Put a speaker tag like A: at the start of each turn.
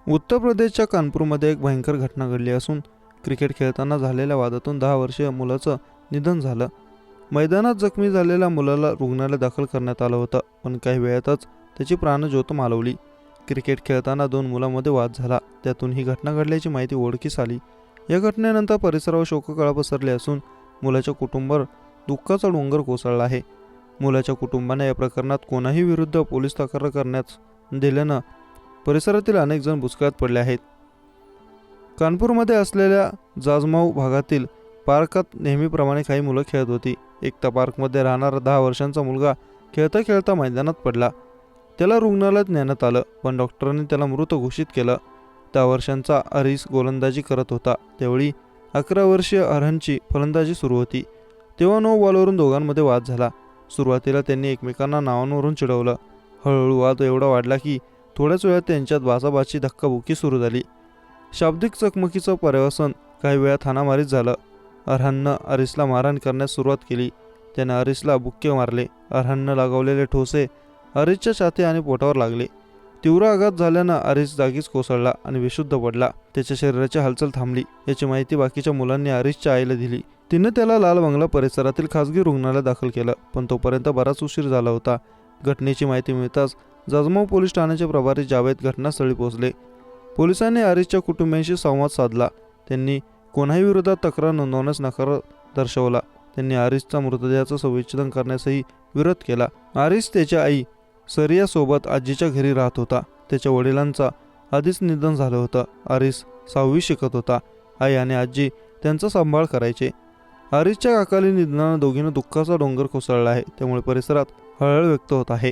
A: उत्तर प्रदेशच्या कानपूरमध्ये एक भयंकर घटना घडली असून क्रिकेट खेळताना झालेल्या वादातून 10 वर्षीय मुलाचं निधन झालं। मैदानात जखमी झालेल्या मुलाला रुग्णालयात दाखल करण्यात आलं होतं, पण काही वेळातच त्याची प्राणज्योत मालवली। क्रिकेट खेळताना 2 मुलांमध्ये वाद झाला, त्यातून ही घटना घडल्याची माहिती उघडकीस आली। या घटनेनंतर परिसरावर शोककळा पसरली असून मुलाच्या कुटुंबावर दुःखाचा डोंगर कोसळला आहे। मुलाच्या कुटुंबाने या प्रकरणात कोणाही विरुद्ध पोलीस तक्रार करण्यास दिल्यानं परिसरातील अनेक जण बुचकळ्यात पडले आहेत। कानपूरमध्ये असलेल्या जाजमाऊ भागातील पार्कात नेहमीप्रमाणे काही मुलं खेळत होती। एकता पार्कमध्ये राहणारा 10 वर्षांचा मुलगा खेळता खेळता मैदानात पडला। त्याला रुग्णालयात नेण्यात आलं, पण डॉक्टरांनी त्याला मृत घोषित केलं। 10 वर्षांचा अरिस गोलंदाजी करत होता, त्यावेळी 11 वर्षीय अरहनची फलंदाजी सुरू होती, तेव्हा 9 बॉलवरून दोघांमध्ये वाद झाला। सुरुवातीला त्यांनी एकमेकांना नावांवरून चिडवलं। हळूहळू वाद एवढा वाढला की थोड्याच वेळात त्यांच्यात बाचाबाची धक्काबुक्की सुरू झाली। शाब्दिक चकमकीचं पर्यवसन काही वेळात हाणामारीत झालं। अरहननं अरिसला मारहाण करण्यास सुरुवात केली। त्याने अरिसला बुक्के मारले। अरहननं लगावलेले ठोसे अरिसच्या छाती आणि पोटावर लागले। तीव्र आघात झाल्यानं अरिस जागीच कोसळला आणि बेशुद्ध पडला। त्याच्या शरीराची हालचाल थांबली। याची माहिती बाकीच्या मुलांनी अरिसच्या आईला दिली। तिने त्याला लाल बंगला परिसरातील खासगी रुग्णालयात दाखल केलं, पण तोपर्यंत बराच उशीर झाला होता। घटनेची माहिती मिळताच जाजमाऊ पोलीस ठाण्याचे प्रभारी जावेद घटनास्थळी पोहोचले। पोलिसांनी अरिसच्या कुटुंबियांशी संवाद साधला। त्यांनी कोणाही विरोधात तक्रार नोंदवण्यास नकार दर्शवला। त्यांनी अरिसचा मृतदेहाचं संविच्छेदन करण्यासही विरोध केला। अरिस त्याच्या आई सरिया सोबत आजीच्या घरी राहत होता। त्याच्या वडिलांचा आधीच निधन झालं होतं। अरिस 6वी शिकत होता। आई आणि आजी त्यांचा सांभाळ करायचे। अरिसच्या अकाली निधनानं दोघींना दुःखाचा डोंगर कोसळला आहे, त्यामुळे परिसरात हळहळ व्यक्त होत आहे।